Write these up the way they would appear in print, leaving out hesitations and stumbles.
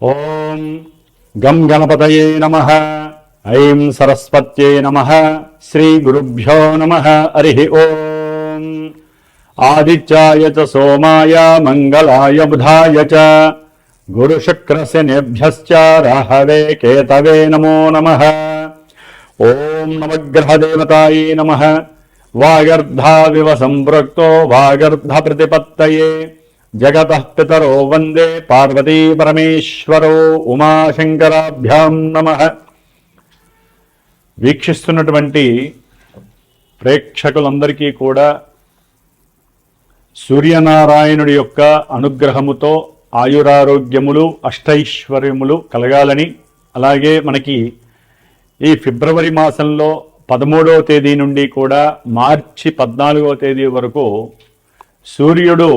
ఓం గం గణపతయే నమః. ఐం సరస్వత్యై నమః. శ్రీ గురుభ్యో నమః. హరి ఓం. ఆదిత్యాయ చ సోమాయ మంగళాయ బుధాయ చ గురుశుక్రశనిభ్యశ్చ రాహవే కేతవే నమో నమః. ఓం నవగ్రహదేవతాయే నమః. వాగర్ధావివ సంపృక్తో వాగర్ధ ప్రతిపత్తయే జగతః పితరో వందే పార్వతీ పరమేశ్వరో ఉమాశంకరాభ్యాం నమః. వీక్షిస్తున్నటువంటి ప్రేక్షకులందరికీ కూడా సూర్యనారాయణుడి యొక్క అనుగ్రహముతో ఆయురారోగ్యములు అష్టైశ్వర్యములు కలగాలని, అలాగే మనకి ఈ ఫిబ్రవరి మాసంలో 13వ తేదీ నుండి కూడా మార్చి 14వ తేదీ వరకు సూర్యుడు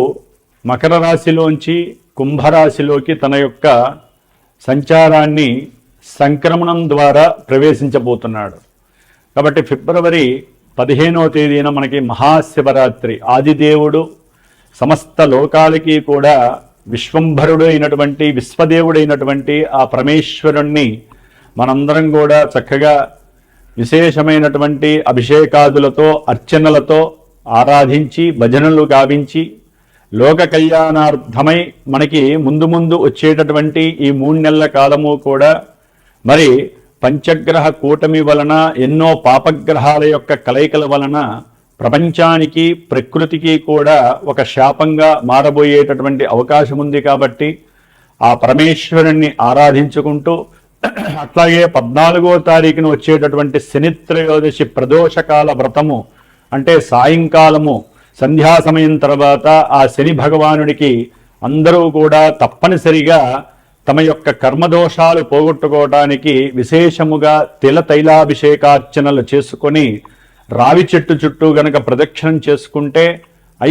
మకర రాశిలోంచి కుంభరాశిలోకి తన యొక్క సంచారాన్ని సంక్రమణం ద్వారా ప్రవేశించబోతున్నాడు. కాబట్టి ఫిబ్రవరి 15వ తేదీన మనకి మహాశివరాత్రి. ఆదిదేవుడు సమస్త లోకాలకి కూడా విశ్వంభరుడు అయినటువంటి విశ్వదేవుడైనటువంటి ఆ పరమేశ్వరుణ్ణి మనందరం కూడా చక్కగా విశేషమైనటువంటి అభిషేకాదులతో అర్చనలతో ఆరాధించి భజనలు గావించి లోక కళ్యాణార్థమై మనకి ముందు ముందు వచ్చేటటువంటి ఈ 3 నెలల కాలము కూడా మరి పంచగ్రహ కూటమి వలన ఎన్నో పాపగ్రహాల యొక్క కలయికల వలన ప్రపంచానికి ప్రకృతికి కూడా ఒక శాపంగా మారబోయేటటువంటి అవకాశం ఉంది. కాబట్టి ఆ పరమేశ్వరుణ్ణి ఆరాధించుకుంటూ అట్లాగే 14వ తారీఖున వచ్చేటటువంటి శనిత్రయోదశి ప్రదోషకాల వ్రతము అంటే సాయంకాలము సంధ్యా సమయం తర్వాత ఆ శని భగవానుడికి అందరూ కూడా తప్పనిసరిగా తమ యొక్క కర్మదోషాలు పోగొట్టుకోవడానికి విశేషముగా తిల తైలాభిషేకార్చనలు చేసుకొని రావి చెట్టు చుట్టూ గనక ప్రదక్షిణం చేసుకుంటే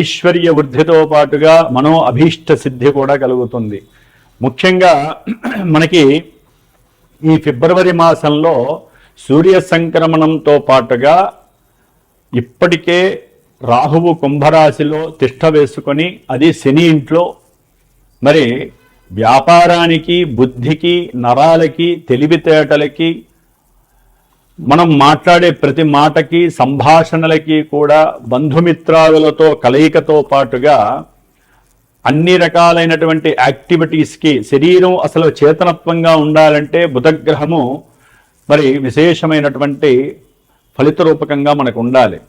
ఐశ్వర్య వృద్ధితో పాటుగా మనో అభీష్ట సిద్ధి కూడా కలుగుతుంది. ముఖ్యంగా మనకి ఈ ఫిబ్రవరి మాసంలో సూర్య సంక్రమణంతో పాటుగా ఇప్పటికే రాహువు కుంభరాశిలో తిష్ట వేసుకొని అది శని ఇంట్లో మరి వ్యాపారానికి బుద్ధికి నరాలకి తెలివితేటలకి మనం మాట్లాడే ప్రతి మాటకి సంభాషణలకి కూడా బంధుమిత్రాదులతో కలయికతో పాటుగా అన్ని రకాలైనటువంటి యాక్టివిటీస్కి శరీరం అసలు చేతనత్వంగా ఉండాలంటే బుధగ్రహము మరి విశేషమైనటువంటి ఫలిత రూపకంగా మనకు ఉండాలి.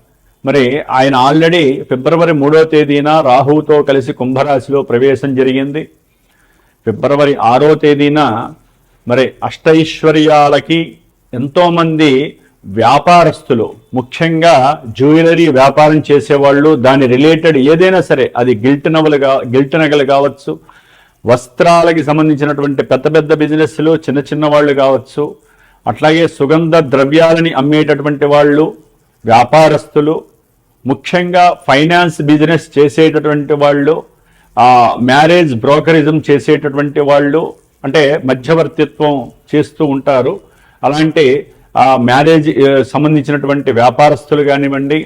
మరి ఆయన ఆల్రెడీ ఫిబ్రవరి 3వ తేదీన రాహువుతో కలిసి కుంభరాశిలో ప్రవేశం జరిగింది. ఫిబ్రవరి 6వ తేదీన మరి అష్టైశ్వర్యాలకి ఎంతోమంది వ్యాపారస్తులు, ముఖ్యంగా జ్యువెలరీ వ్యాపారం చేసేవాళ్ళు, దాని రిలేటెడ్ ఏదైనా సరే, అది గిల్ట్ నగలు కావచ్చు, వస్త్రాలకి సంబంధించినటువంటి పెద్ద పెద్ద బిజినెస్లు, చిన్న చిన్న వాళ్ళు కావచ్చు, అట్లాగే సుగంధ ద్రవ్యాలని అమ్మేటటువంటి వాళ్ళు, వ్యాపారస్తులు, ముఖ్యంగా ఫైనాన్స్ బిజినెస్ చేసేటటువంటి వాళ్ళు, మ్యారేజ్ బ్రోకరిజం చేసేటటువంటి వాళ్ళు, అంటే మధ్యవర్తిత్వం చేస్తూ ఉంటారు. అలాంటి మ్యారేజ్ సంబంధించినటువంటి వ్యాపారస్తులు కానివ్వండి,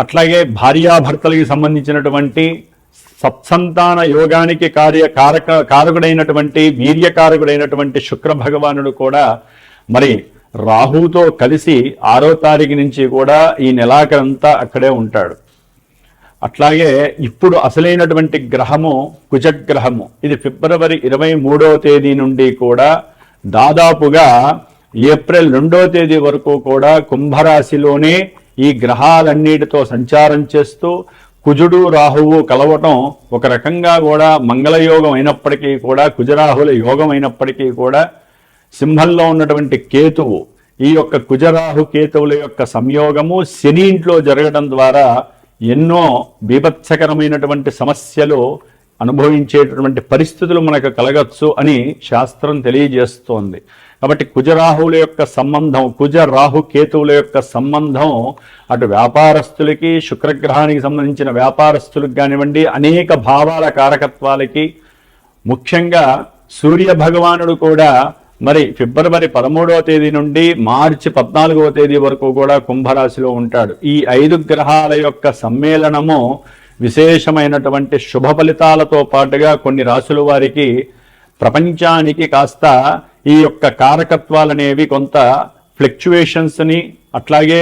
అట్లాగే భార్యాభర్తలకి సంబంధించినటువంటి సత్సంతాన యోగానికి కారకుడైనటువంటి వీర్యకారకుడైనటువంటి శుక్ర భగవానుడు కూడా మరి రాహుతో కలిసి 6వ తారీఖు నుంచి కూడా ఈ నెలాఖరంతా అక్కడే ఉంటాడు. అట్లాగే ఇప్పుడు అసలైనటువంటి గ్రహము కుజగ్రహము. ఇది ఫిబ్రవరి 23వ తేదీ నుండి కూడా దాదాపుగా ఏప్రిల్ 2వ తేదీ వరకు కూడా కుంభరాశిలోనే ఈ గ్రహాలన్నిటితో సంచారం చేస్తూ కుజుడు రాహువు కలవటం ఒక రకంగా కూడా మంగళయోగం అయినప్పటికీ కూడా, కుజరాహుల యోగం అయినప్పటికీ కూడా, సింహంలో ఉన్నటువంటి కేతువు, ఈ యొక్క కుజరాహు కేతువుల యొక్క సంయోగము శని ఇంట్లో జరగడం ద్వారా ఎన్నో బీభత్సకరమైనటువంటి సమస్యలు అనుభవించేటటువంటి పరిస్థితులు మనకు కలగచ్చు అని శాస్త్రం తెలియజేస్తోంది. కాబట్టి కుజరాహువుల యొక్క సంబంధం, కుజరాహు కేతువుల యొక్క సంబంధం అటు వ్యాపారస్తులకి, శుక్రగ్రహానికి సంబంధించిన వ్యాపారస్తులకు కానివ్వండి, అనేక భావాల కారకత్వాలకి, ముఖ్యంగా సూర్య భగవానుడు కూడా మరి ఫిబ్రవరి 13వ తేదీ నుండి మార్చి 14వ తేదీ వరకు కూడా కుంభరాశిలో ఉంటాడు. ఈ 5 గ్రహాల యొక్క సమ్మేళనము విశేషమైనటువంటి శుభ ఫలితాలతో పాటుగా కొన్ని రాశుల వారికి ప్రపంచానికి కాస్త ఈ యొక్క కారకత్వాలనేవి కొంత ఫ్లక్చువేషన్స్ని అట్లాగే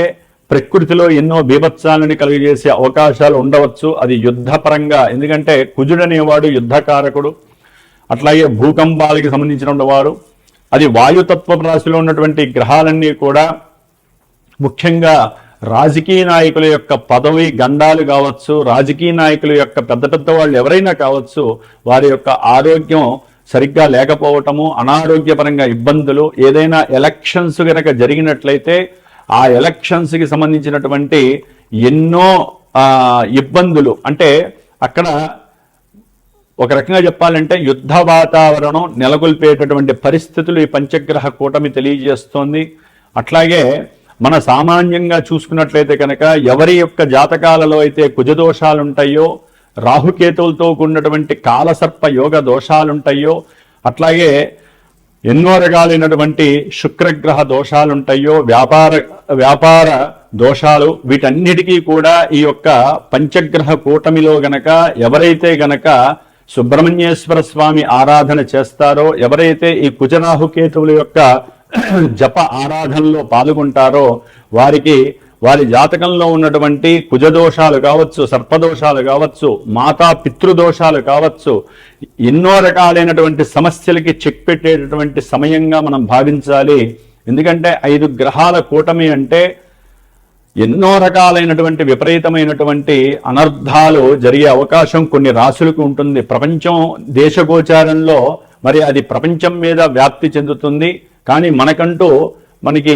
ప్రకృతిలో ఎన్నో బీభత్సాలని కలిగజేసే అవకాశాలు ఉండవచ్చు. అది యుద్ధపరంగా, ఎందుకంటే కుజుడు అనేవాడు యుద్ధకారకుడు, అట్లాగే భూకంపాలకి సంబంధించిన వారు. అది వాయుతత్వ రాశిలో ఉన్నటువంటి గ్రహాలన్నీ కూడా ముఖ్యంగా రాజకీయ నాయకుల యొక్క పదవి గండాలు కావచ్చు, రాజకీయ నాయకుల యొక్క పెద్ద పెద్ద వాళ్ళు ఎవరైనా కావచ్చు, వారి యొక్క ఆరోగ్యం సరిగ్గా లేకపోవటము, అనారోగ్యపరంగా ఇబ్బందులు, ఏదైనా ఎలక్షన్స్ కనుక జరిగినట్లయితే ఆ ఎలక్షన్స్కి సంబంధించినటువంటి ఎన్నో ఇబ్బందులు, అంటే అక్కడ ఒక రకంగా చెప్పాలంటే యుద్ధ వాతావరణం నెలకొల్పేటటువంటి పరిస్థితులు ఈ పంచగ్రహ కూటమి తెలియజేస్తోంది. అట్లాగే మన సామాన్యంగా చూసుకున్నట్లయితే కనుక ఎవరి యొక్క జాతకాలలో అయితే కుజదోషాలుంటాయో, రాహుకేతువులతో కూడినటువంటి కాలసర్ప యోగ దోషాలుంటాయో, అట్లాగే ఎన్నో రకాలైనటువంటి శుక్రగ్రహ దోషాలుంటాయో, వ్యాపార దోషాలు, వీటన్నిటికీ కూడా ఈ యొక్క పంచగ్రహ కూటమిలో గనక ఎవరైతే గనక సుబ్రహ్మణ్యేశ్వర స్వామి ఆరాధన చేస్తారో, ఎవరైతే ఈ కుజరాహుకేతువుల యొక్క జప ఆరాధనలో పాల్గొంటారో వారికి వారి జాతకంలో ఉన్నటువంటి కుజదోషాలు కావచ్చు, సర్పదోషాలు కావచ్చు, మాతా పితృదోషాలు కావచ్చు, ఎన్నో రకాలైనటువంటి సమస్యలకి చెక్ పెట్టేటటువంటి సమయంగా మనం భావించాలి. ఎందుకంటే 5 గ్రహాల కూటమి అంటే ఎన్నో రకాలైనటువంటి విపరీతమైనటువంటి అనర్థాలు జరిగే అవకాశం కొన్ని రాశులకు ఉంటుంది. ప్రపంచం దేశగోచారంలో మరి అది ప్రపంచం మీద వ్యాప్తి చెందుతుంది. కానీ మనకి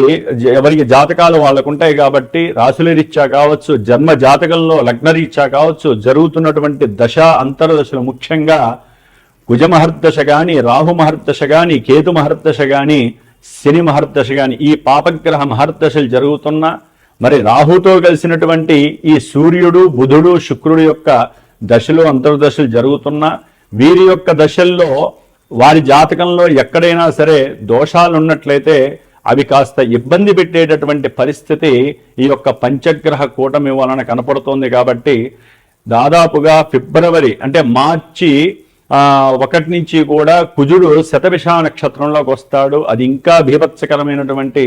ఎవరికి జాతకాలు వాళ్ళకు ఉంటాయి కాబట్టి రాశుల రీత్యా కావచ్చు, జన్మ జాతకంలో లగ్న రీత్యా కావచ్చు, జరుగుతున్నటువంటి దశ అంతర్దశలు, ముఖ్యంగా కుజ మహర్దశ కానీ, రాహు మహర్దశ కానీ, కేతు మహర్దశ కానీ, శని మహర్దశ కానీ, ఈ పాపగ్రహ మహర్దశలు జరుగుతున్నా, మరి రాహుతో కలిసినటువంటి ఈ సూర్యుడు, బుధుడు, శుక్రుడు యొక్క దశలు అంతర్దశలు జరుగుతున్నా, వీరి యొక్క దశల్లో వారి జాతకంలో ఎక్కడైనా సరే దోషాలు ఉన్నట్లయితే అవి కాస్త ఇబ్బంది పెట్టేటటువంటి పరిస్థితి ఈ యొక్క పంచగ్రహ కూటమి వలన కనపడుతోంది. కాబట్టి దాదాపుగా ఫిబ్రవరి అంటే మార్చి 1 నుంచి కూడా కుజుడు శతభిష నక్షత్రంలోకి వస్తాడు. అది ఇంకా బీభత్సకరమైనటువంటి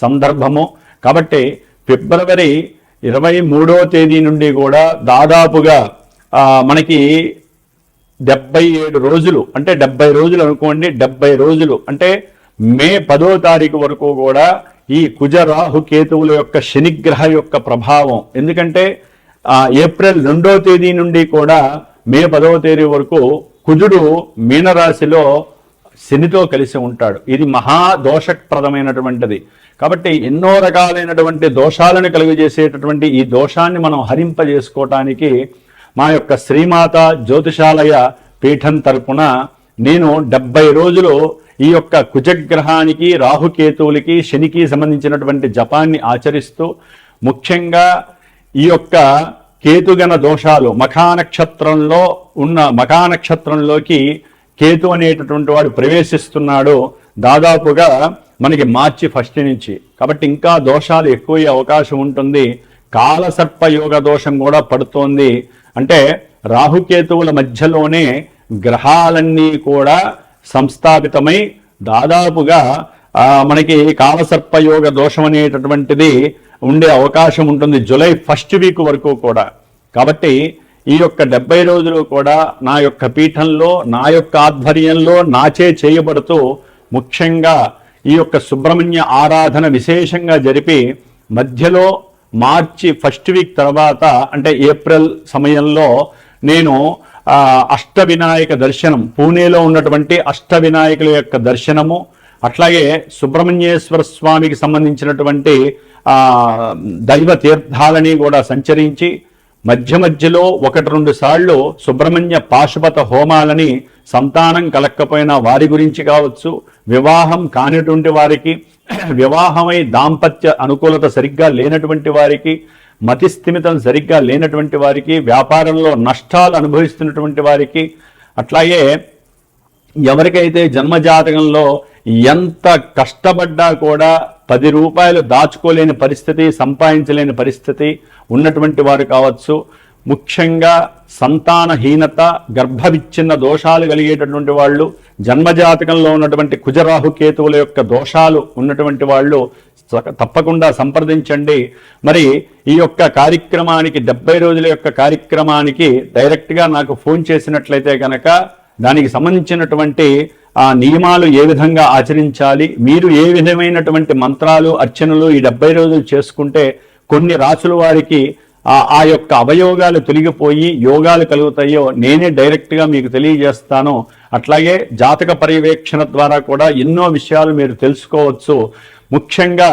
సందర్భము. కాబట్టి ఫిబ్రవరి 23వ తేదీ నుండి కూడా దాదాపుగా మనకి 77 రోజులు, అంటే 70 రోజులు అనుకోండి, 70 రోజులు అంటే మే 10వ తారీఖు వరకు కూడా ఈ కుజ రాహు కేతువుల యొక్క శనిగ్రహ యొక్క ప్రభావం. ఎందుకంటే ఏప్రిల్ 2వ తేదీ నుండి కూడా మే 10వ తేదీ వరకు కుజుడు మీనరాశిలో శనితో కలిసి ఉంటాడు. ఇది మహాదోషప్రదమైనటువంటిది. కాబట్టి ఎన్నో రకాలైనటువంటి దోషాలను కలుగజేసేటటువంటి ఈ దోషాన్ని మనం హరింపజేసుకోవటానికి మా యొక్క శ్రీమాత జ్యోతిషాలయ పీఠం తరపున నేను 70 రోజులు ఈ యొక్క కుజగ్రహానికి, రాహుకేతువులకి, శనికి సంబంధించినటువంటి జపాన్ని ఆచరిస్తూ, ముఖ్యంగా ఈ యొక్క కేతుగణ దోషాలు మఖానక్షత్రంలోకి కేతు అనేటటువంటి వాడు ప్రవేశిస్తున్నాడు దాదాపుగా మనకి మార్చి 1 నుంచి. కాబట్టి ఇంకా దోషాలు ఎక్కువయ్యే అవకాశం ఉంటుంది. కాలసర్ప యోగ దోషం కూడా పడుతోంది. అంటే రాహుకేతువుల మధ్యలోనే గ్రహాలన్నీ కూడా సంస్థాపితమై దాదాపుగా మనకి కాలసర్పయోగ దోషం అనేటటువంటిది ఉండే అవకాశం ఉంటుంది జూలై 1 వీక్ వరకు కూడా. కాబట్టి ఈ యొక్క 70 రోజులు కూడా నా యొక్క పీఠంలో, నా యొక్క ఆధ్వర్యంలో నాచే చేయబడుతూ ముఖ్యంగా ఈ యొక్క సుబ్రహ్మణ్య ఆరాధన విశేషంగా జరిపి మధ్యలో మార్చి 1 వీక్ తర్వాత అంటే ఏప్రిల్ సమయంలో నేను అష్టవినాయక దర్శనం, పూణేలో ఉన్నటువంటి అష్టవినాయకుల యొక్క దర్శనము, అట్లాగే సుబ్రహ్మణ్యేశ్వర స్వామికి సంబంధించినటువంటి దైవ తీర్థాలని కూడా సంచరించి మధ్యలో 1-2 సార్లు సుబ్రహ్మణ్య పాశుపత హోమాలని సంతానం కలక్కపోయినా వారి గురించి కావచ్చు, వివాహం కానిటువంటి వారికి, వివాహమై దాంపత్య అనుకూలత సరిగ్గా లేనటువంటి వారికి, మతిస్థిమితం సరిగ్గా లేనటువంటి వారికి, వ్యాపారంలో నష్టాలు అనుభవిస్తున్నటువంటి వారికి, అట్లాగే ఎవరికైతే జన్మజాతకంలో ఎంత కష్టపడ్డా కూడా 10 రూపాయలు దాచుకోలేని పరిస్థితి, సంపాదించలేని పరిస్థితి ఉన్నటువంటి వారు కావచ్చు, ముఖ్యంగా సంతానహీనత, గర్భవిచ్ఛిన్న దోషాలు కలిగేటటువంటి వాళ్ళు, జన్మజాతకంలో ఉన్నటువంటి కుజరాహు కేతువుల యొక్క దోషాలు ఉన్నటువంటి వాళ్ళు తప్పకుండా సంప్రదించండి. మరి ఈ యొక్క కార్యక్రమానికి 70 రోజుల యొక్క కార్యక్రమానికి డైరెక్ట్గా నాకు ఫోన్ చేసినట్లయితే కనుక దానికి సంబంధించినటువంటి ఆ నియమాలు ఏ విధంగా ఆచరించాలి, మీరు ఏ విధమైనటువంటి మంత్రాలు అర్చనలు ఈ 70 రోజులు చేసుకుంటే కొన్ని రాసుల వారికి ఆ యొక్క అవయోగాలు తొలగిపోయి యోగాలు కలుగుతాయో నేనే డైరెక్ట్గా మీకు తెలియజేస్తాను. అట్లాగే జాతక పర్యవేక్షణ ద్వారా కూడా ఎన్నో విషయాలు మీరు తెలుసుకోవచ్చు. ముఖ్యంగా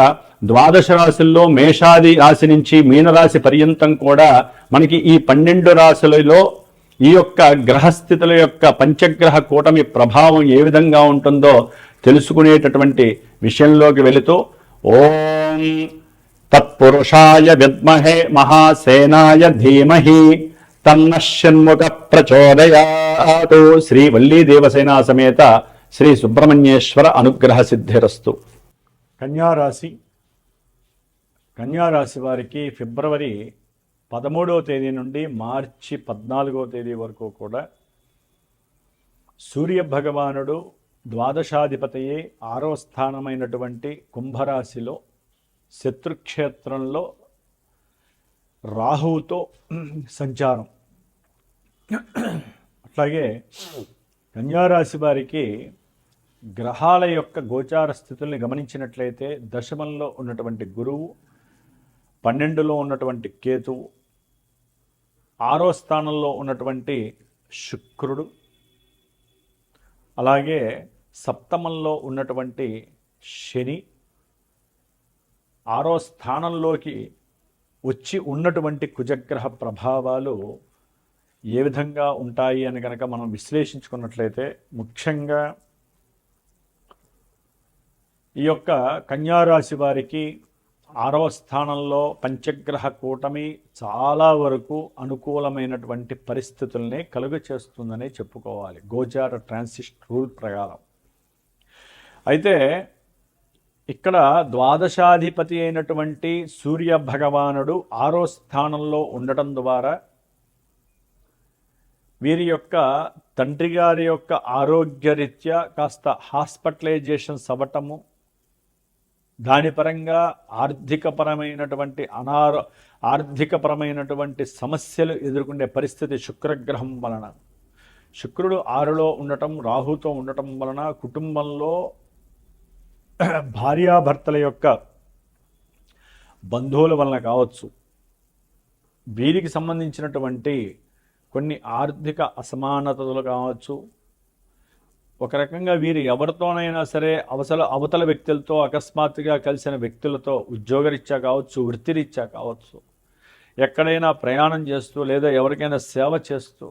ద్వాదశ రాశుల్లో మేషాది రాశి నుంచి మీనరాశి పర్యంతం కూడా మనకి ఈ 12 రాశులలో ఈ యొక్క గ్రహస్థితుల యొక్క పంచగ్రహ కూటమి ప్రభావం ఏ విధంగా ఉంటుందో తెలుసుకునేటటువంటి విషయంలోకి వెళుతూ ఓం తత్పురుషాయ విద్మహే మహాసేనాయ ధీమహి తన్న షణ్ముఖ ప్రచోదయాత్. శ్రీ వల్లీ దేవసేనా సమేత శ్రీ సుబ్రహ్మణ్యేశ్వర అనుగ్రహ సిద్ధిరస్తు. కన్యారాశి వారికి ఫిబ్రవరి 13వ తేదీ నుండి మార్చి 14వ తేదీ వరకు కూడా సూర్య భగవానుడు ద్వాదశాధిపతయే 6వ స్థానమైనటువంటి కుంభరాశిలో శత్రుక్షేత్రంలో రాహువుతో సంచారం. అట్లాగే కన్యారాశి వారికి గ్రహాల యొక్క గోచార స్థితుల్ని గమనించినట్లయితే దశమంలో ఉన్నటువంటి గురువు, 12లో ఉన్నటువంటి కేతువు, 6వ స్థానంలో ఉన్నటువంటి శుక్రుడు, అలాగే సప్తమంలో ఉన్నటువంటి శని, 6వ స్థానంలోకి వచ్చి ఉన్నటువంటి కుజగ్రహ ప్రభావాలు ఏ విధంగా ఉంటాయి అని కనుక మనం విశ్లేషించుకున్నట్లయితే ముఖ్యంగా ఈ యొక్క కన్యారాశి వారికి 6వ స్థానంలో పంచగ్రహ కూటమి చాలా వరకు అనుకూలమైనటువంటి పరిస్థితుల్ని కలుగ చేస్తుందని చెప్పుకోవాలి గోచార ట్రాన్సిట్ రూల్ ప్రకారం. అయితే ఇక్కడ ద్వాదశాధిపతి అయినటువంటి సూర్య భగవానుడు 6వ స్థానంలో ఉండటం ద్వారా వీరి యొక్క తండ్రి గారి యొక్క ఆరోగ్యరీత్యా కాస్త హాస్పిటలైజేషన్స్ అవ్వటము, దాని పరంగా ఆర్థికపరమైనటువంటి సమస్యలు ఎదుర్కొనే పరిస్థితి శుక్రగ్రహం వలన. శుక్రుడు 6లో ఉండటం, రాహుతో ఉండటం వలన కుటుంబంలో భార్యాభర్తల యొక్క బంధువుల వలన కావచ్చు, వీరికి సంబంధించినటువంటి కొన్ని ఆర్థిక అసమానతలు కావచ్చు, ఒక రకంగా వీరు ఎవరితోనైనా సరే అవతల వ్యక్తులతో అకస్మాత్తుగా కలిసిన వ్యక్తులతో ఉద్యోగరీత్యా కావచ్చు, వృత్తిరీత్యా కావచ్చు, ఎక్కడైనా ప్రయాణం చేస్తూ లేదా ఎవరికైనా సేవ చేస్తూ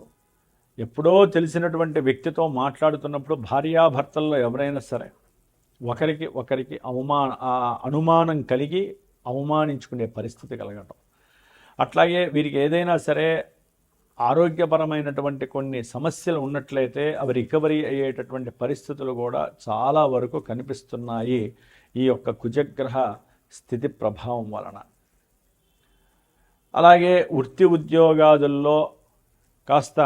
ఎప్పుడో తెలిసినటువంటి వ్యక్తితో మాట్లాడుతున్నప్పుడు భార్యాభర్తల్లో ఎవరైనా సరే ఒకరికి అనుమానం కలిగి అవమానించుకునే పరిస్థితి కలగటం. అట్లాగే వీరికి ఏదైనా సరే ఆరోగ్యపరమైనటువంటి కొన్ని సమస్యలు ఉన్నట్లయితే అవి రికవరీ అయ్యేటటువంటి పరిస్థితులు కూడా చాలా వరకు కనిపిస్తున్నాయి ఈ యొక్క కుజగ్రహ స్థితి ప్రభావం వలన. అలాగే వృత్తి ఉద్యోగాదుల్లో కాస్త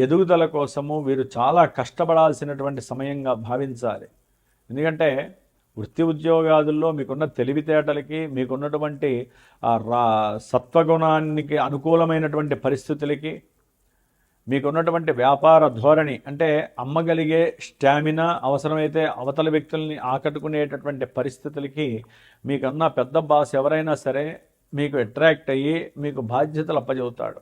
ఎదుగుదల కోసము వీరు చాలా కష్టపడాల్సినటువంటి సమయంగా భావించాలి. ఎందుకంటే వృత్తి ఉద్యోగాదుల్లో మీకున్న తెలివితేటలకి, మీకున్నటువంటి సత్వగుణానికి అనుకూలమైనటువంటి పరిస్థితులకి, మీకున్నటువంటి వ్యాపార ధోరణి అంటే అమ్మగలిగే స్టామినా, అవసరమైతే అవతల వ్యక్తుల్ని ఆకట్టుకునేటటువంటి పరిస్థితులకి మీకన్నా పెద్ద బాస్ ఎవరైనా సరే మీకు అట్రాక్ట్ అయ్యి మీకు బాధ్యతలు అప్పచెబుతాడు.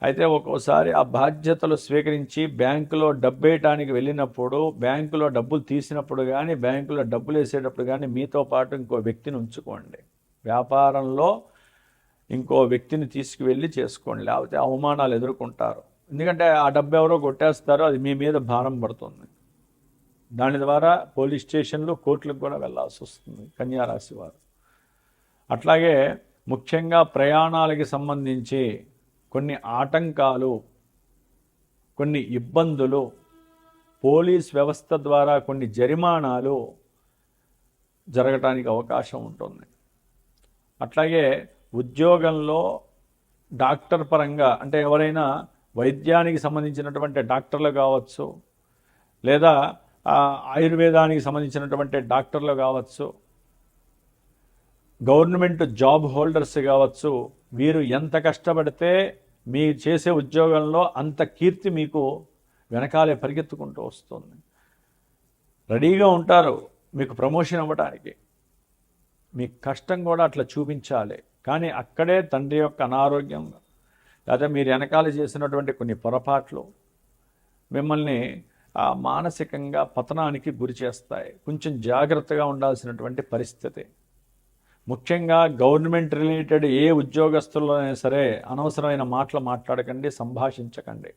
అయితే ఒక్కోసారి ఆ బాధ్యతలు స్వీకరించి బ్యాంకులో డబ్బు వేయటానికి వెళ్ళినప్పుడు, బ్యాంకులో డబ్బులు తీసినప్పుడు కానీ, బ్యాంకులో డబ్బులు వేసేటప్పుడు కానీ మీతో పాటు ఇంకో వ్యక్తిని ఉంచుకోండి. వ్యాపారంలో ఇంకో వ్యక్తిని తీసుకువెళ్ళి చేసుకోండి, లేకపోతే అవమానాలు ఎదుర్కొంటారు. ఎందుకంటే ఆ డబ్బు ఎవరో కొట్టేస్తారో అది మీ మీద భారం పడుతుంది. దాని ద్వారా పోలీస్ స్టేషన్లు, కోర్టులకు కూడా వెళ్ళాల్సి వస్తుంది కన్యారాశి వారు. అట్లాగే ముఖ్యంగా ప్రయాణాలకి సంబంధించి కొన్ని ఆటంకాలు, కొన్ని ఇబ్బందులు, పోలీస్ వ్యవస్థ ద్వారా కొన్ని జరిమానాలు జరగటానికి అవకాశం ఉంటుంది. అట్లాగే ఉద్యోగంలో డాక్టర్ పరంగా అంటే ఎవరైనా వైద్యానికి సంబంధించినటువంటి డాక్టర్లు కావచ్చు, లేదా ఆయుర్వేదానికి సంబంధించినటువంటి డాక్టర్లు కావచ్చు, గవర్నమెంట్ జాబ్ హోల్డర్స్ కావచ్చు, వీరు ఎంత కష్టపడితే మీ చేసే ఉద్యోగంలో అంత కీర్తి మీకు వెనకాలే పరిగెత్తుకుంటూ వస్తుంది. రెడీగా ఉంటారు మీకు ప్రమోషన్ అవ్వడానికి. మీ కష్టం కూడా అట్లా చూపించాలి. కానీ అక్కడే తండ్రి యొక్క అనారోగ్యం లేదా మీరు వెనకాల చేసినటువంటి కొన్ని పొరపాట్లు మిమ్మల్ని మానసికంగా పతనానికి గురి చేస్తాయి. కొంచెం జాగ్రత్తగా ఉండాల్సినటువంటి పరిస్థితి. ముఖ్యంగా గవర్నమెంట్ రిలేటెడ్ ఏ ఉద్యోగస్తులైనా సరే అనవసరమైన మాటలు మాట్లాడకండి, సంభాషించకండి.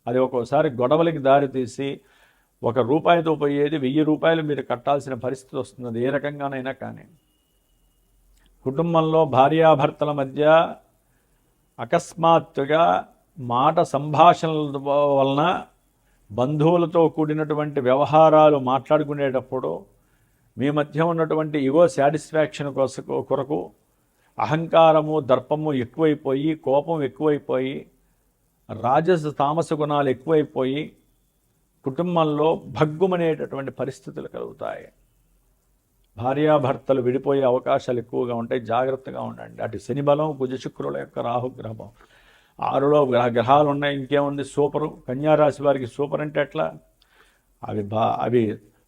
అది ఒక్కోసారి గొడవలకి దారితీసి ₹1 పోయేది ₹1000 మీరు కట్టాల్సిన పరిస్థితి వస్తుంది. ఏ రకంగానైనా కానీ కుటుంబంలో భార్యాభర్తల మధ్య అకస్మాత్తుగా మాట సంభాషణల వలన బంధువులతో కూడినటువంటి వ్యవహారాలు మాట్లాడుకునేటప్పుడు మీ మధ్య ఉన్నటువంటి ఈగో సాటిస్ఫాక్షన్ కొరకు అహంకారము దర్పము ఎక్కువైపోయి, కోపం ఎక్కువైపోయి, రాజస తామస గుణాలు ఎక్కువైపోయి కుటుంబంలో భగ్గుమనేటటువంటి పరిస్థితులు కలుగుతాయి. భార్యాభర్తలు విడిపోయే అవకాశాలు ఎక్కువగా ఉంటాయి. జాగ్రత్తగా ఉండండి. అటు శని బలం, కుజ శుక్రుల యొక్క రాహుగ్రహం, 6లో గ్రహాలు ఉన్నాయి. ఇంకేముంది, సూపరు. కన్యారాశి వారికి సూపర్ అంటే ఎట్లా? అవి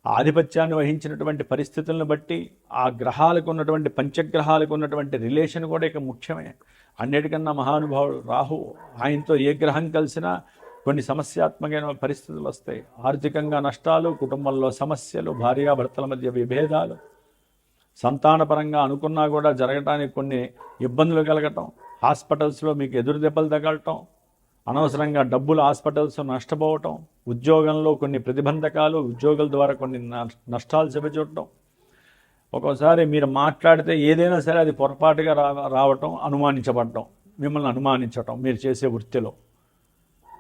ఆధిపత్యాన్ని వహించినటువంటి పరిస్థితులను బట్టి ఆ గ్రహాలకు ఉన్నటువంటి పంచగ్రహాలకు ఉన్నటువంటి రిలేషన్ కూడా ఇక ముఖ్యమే. అన్నిటికన్నా మహానుభావుడు రాహు. ఆయనతో ఏ గ్రహం కలిసినా కొన్ని సమస్యాత్మకమైన పరిస్థితులు వస్తాయి. ఆర్థికంగా నష్టాలు, కుటుంబంలో సమస్యలు, భార్యాభర్తల మధ్య విభేదాలు, సంతానపరంగా అనుకున్నా కూడా జరగటానికి కొన్ని ఇబ్బందులు కలగటం, హాస్పిటల్స్లో మీకు ఎదురు దెబ్బలు తగలటం, అనవసరంగా డబ్బులు హాస్పిటల్స్ నష్టపోవటం, ఉద్యోగంలో కొన్ని ప్రతిబంధకాలు, ఉద్యోగుల ద్వారా కొన్ని నష్టాలు చెబుచూడటం. ఒక్కోసారి మీరు మాట్లాడితే ఏదైనా సరే అది పొరపాటుగా రావటం, అనుమానించబడటం, మిమ్మల్ని అనుమానించటం మీరు చేసే వృత్తిలో.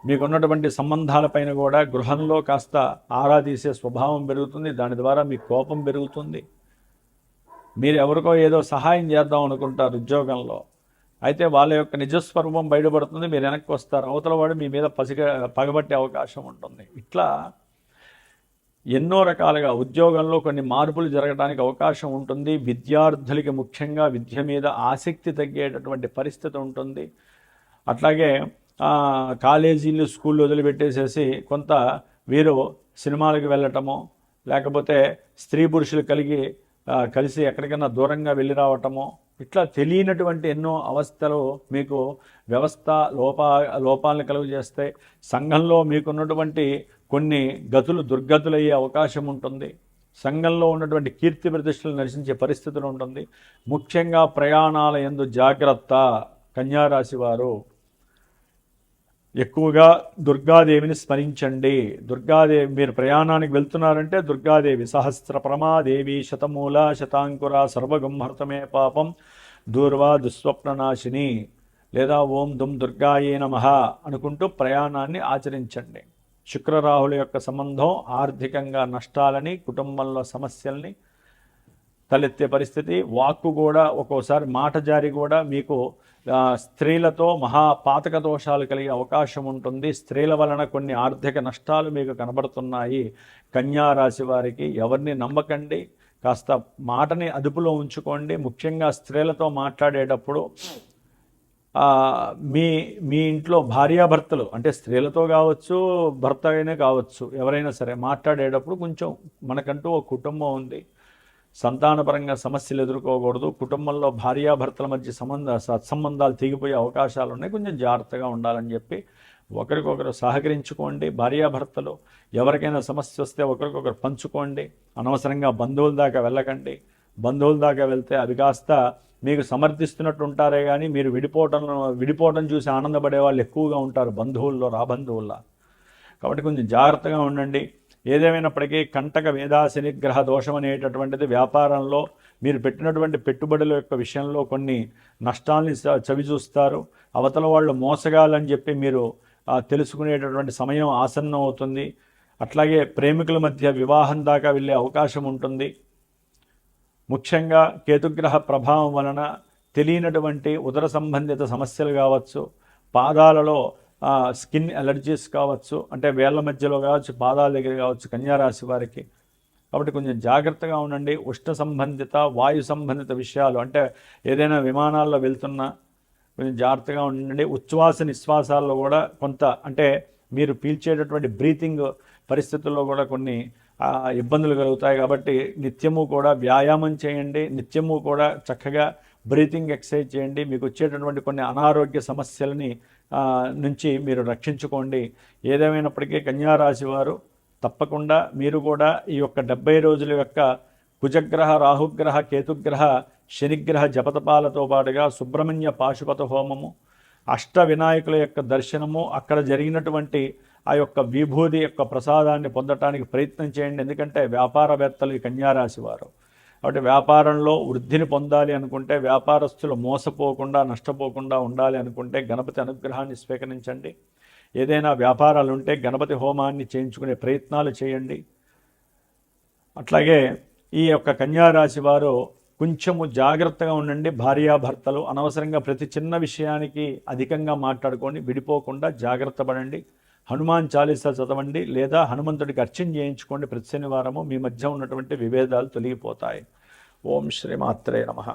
మీకున్నటువంటి సంబంధాలపైన కూడా గృహంలో కాస్త ఆరా తీసే స్వభావం పెరుగుతుంది. దాని ద్వారా మీ కోపం పెరుగుతుంది. మీరు ఎవరికో ఏదో సహాయం చేద్దాం అనుకుంటారు ఉద్యోగంలో, అయితే వాళ్ళ యొక్క నిజస్వరూపం బయటపడుతుంది. మీరు వెనక్కి వస్తారు, అవతల వాడు మీ మీద పగబట్టే అవకాశం ఉంటుంది. ఇట్లా ఎన్నో రకాలుగా ఉద్యోగంలో కొన్ని మార్పులు జరగడానికి అవకాశం ఉంటుంది. విద్యార్థులకి ముఖ్యంగా విద్య మీద ఆసక్తి తగ్గేటటువంటి పరిస్థితి ఉంటుంది. అట్లాగే కాలేజీలు, స్కూళ్ళు వదిలిపెట్టేసేసి కొంత వీరు సినిమాలకు వెళ్ళటము, లేకపోతే స్త్రీ పురుషులు కలిసి ఎక్కడికైనా దూరంగా వెళ్ళి రావటము, ఇట్లా తెలియనటువంటి ఎన్నో అవస్థలు మీకు వ్యవస్థ లోపాలను కలుగు చేస్తాయి. సంఘంలో మీకున్నటువంటి కొన్ని దుర్గతులయ్యే అవకాశం ఉంటుంది. సంఘంలో ఉన్నటువంటి కీర్తి ప్రతిష్టలు నశించే పరిస్థితులు ఉంటుంది. ముఖ్యంగా ప్రయాణాల యందు జాగ్రత్త. కన్యారాశి వారు ఎక్కువగా దుర్గాదేవిని స్మరించండి. దుర్గాదేవి, మీరు ప్రయాణానికి వెళ్తున్నారంటే దుర్గాదేవి సహస్రప్రమాదేవి శతమూల శతాంకుర సర్వగుంహర్తమే పాపం దూర్వా దుస్వప్ననాశిని లేదా ఓం దుమ్ దుర్గాయే నమః అనుకుంటూ ప్రయాణాన్ని ఆచరించండి. శుక్రరాహుల యొక్క సంబంధం ఆర్థికంగా నష్టాలని, కుటుంబంలో సమస్యల్ని తలెత్తే పరిస్థితి. వాక్కు కూడా ఒక్కోసారి మాట జారి కూడా మీకు స్త్రీలతో మహాపాతక దోషాలు కలిగే అవకాశం ఉంటుంది. స్త్రీల వలన కొన్ని ఆర్థిక నష్టాలు మీకు కనబడుతున్నాయి. కన్యారాశి వారికి ఎవరిని నమ్మకండి, కాస్త మాటని అదుపులో ఉంచుకోండి. ముఖ్యంగా స్త్రీలతో మాట్లాడేటప్పుడు మీ ఇంట్లో భార్యాభర్తలు అంటే స్త్రీలతో కావచ్చు, భర్త అయినా కావచ్చు, ఎవరైనా సరే మాట్లాడేటప్పుడు కొంచెం మనకంటూ ఒక కుటుంబం ఉంది, సంతానపరంగా సమస్యలు ఎదుర్కోకూడదు, కుటుంబంలో భార్యాభర్తల మధ్య సత్సంబంధాలు తెగిపోయే అవకాశాలు ఉన్నాయి, కొంచెం జాగ్రత్తగా ఉండాలని చెప్పి ఒకరికొకరు సహకరించుకోండి. భార్యాభర్తలు ఎవరికైనా సమస్య వస్తే ఒకరికొకరు పంచుకోండి. అనవసరంగా బంధువుల దాకా వెళ్ళకండి. బంధువుల దాకా వెళ్తే అవి కాస్త మీకు సమర్థిస్తున్నట్టు ఉంటారే కానీ మీరు విడిపోవటం చూసి ఆనందపడే వాళ్ళు ఎక్కువగా ఉంటారు బంధువుల్లో, రాబంధువుల్లో. కాబట్టి కొంచెం జాగ్రత్తగా ఉండండి. ఏదేమైనప్పటికీ కంటక వేదాశని గ్రహ దోషం అనేటటువంటిది వ్యాపారంలో మీరు పెట్టినటువంటి పెట్టుబడుల యొక్క విషయంలో కొన్ని నష్టాల్ని చవిచూస్తారు. అవతల వాళ్ళు మోసగాలని చెప్పి మీరు తెలుసుకునేటటువంటి సమయం ఆసన్నం అవుతుంది. అట్లాగే ప్రేమికుల మధ్య వివాహం దాకా వెళ్ళే అవకాశం ఉంటుంది. ముఖ్యంగా కేతుగ్రహ ప్రభావం వలన తెలియనటువంటి ఉదర సంబంధిత సమస్యలు కావచ్చు, పాదాలలో స్కిన్ ఎలర్జీస్ కావచ్చు, అంటే వేళ్ల మధ్యలో కావచ్చు, పాదాల దగ్గర కావచ్చు కన్యారాశి వారికి. కాబట్టి కొంచెం జాగ్రత్తగా ఉండండి. ఉష్ణ సంబంధిత, వాయు సంబంధిత విషయాలు, అంటే ఏదైనా విమానాల్లో వెళ్తున్నా కొంచెం జాగ్రత్తగా ఉండండి. ఉచ్ఛ్వాస నిశ్వాసాల్లో కూడా కొంత, అంటే మీరు పీల్చేటటువంటి బ్రీతింగ్ పరిస్థితుల్లో కూడా కొన్ని ఇబ్బందులు కలుగుతాయి. కాబట్టి నిత్యము కూడా వ్యాయామం చేయండి, నిత్యము కూడా చక్కగా బ్రీతింగ్ ఎక్సర్సైజ్ చేయండి. మీకు వచ్చేటటువంటి కొన్ని అనారోగ్య సమస్యలని నుంచి మీరు రక్షించుకోండి. ఏదేమైనప్పటికీ కన్యారాశి వారు తప్పకుండా మీరు కూడా ఈ యొక్క 70 రోజుల యొక్క కుజగ్రహ, రాహుగ్రహ, కేతుగ్రహ, శనిగ్రహ జపతపాలతో పాటుగా సుబ్రహ్మణ్య పాశుపత హోమము, అష్ట వినాయకుల యొక్క దర్శనము, అక్కడ జరిగినటువంటి ఆ యొక్క విభూది యొక్క ప్రసాదాన్ని పొందటానికి ప్రయత్నం చేయండి. ఎందుకంటే వ్యాపారవేత్తలు ఈ కన్యారాశి వారు. కాబట్టి వ్యాపారంలో వృద్ధిని పొందాలి అనుకుంటే, వ్యాపారస్తులు మోసపోకుండా నష్టపోకుండా ఉండాలి అనుకుంటే గణపతి అనుగ్రహాన్ని స్వీకరించండి. ఏదైనా వ్యాపారాలు ఉంటే గణపతి హోమాన్ని చేయించుకునే ప్రయత్నాలు చేయండి. అట్లాగే ఈ యొక్క కన్యారాశి వారు కొంచెము జాగ్రత్తగా ఉండండి. భార్యాభర్తలు అనవసరంగా ప్రతి చిన్న విషయానికి అధికంగా మాట్లాడుకొని విడిపోకుండా జాగ్రత్త పడండి. హనుమాన్ చాలీసా చదవండి, లేదా హనుమంతుడికి అర్చన చేయించుకోండి. ప్రతి శనివారము మీ మధ్య ఉన్నటువంటి విభేదాలు తొలగిపోతాయి. ఓం శ్రీమాత్రే నమః.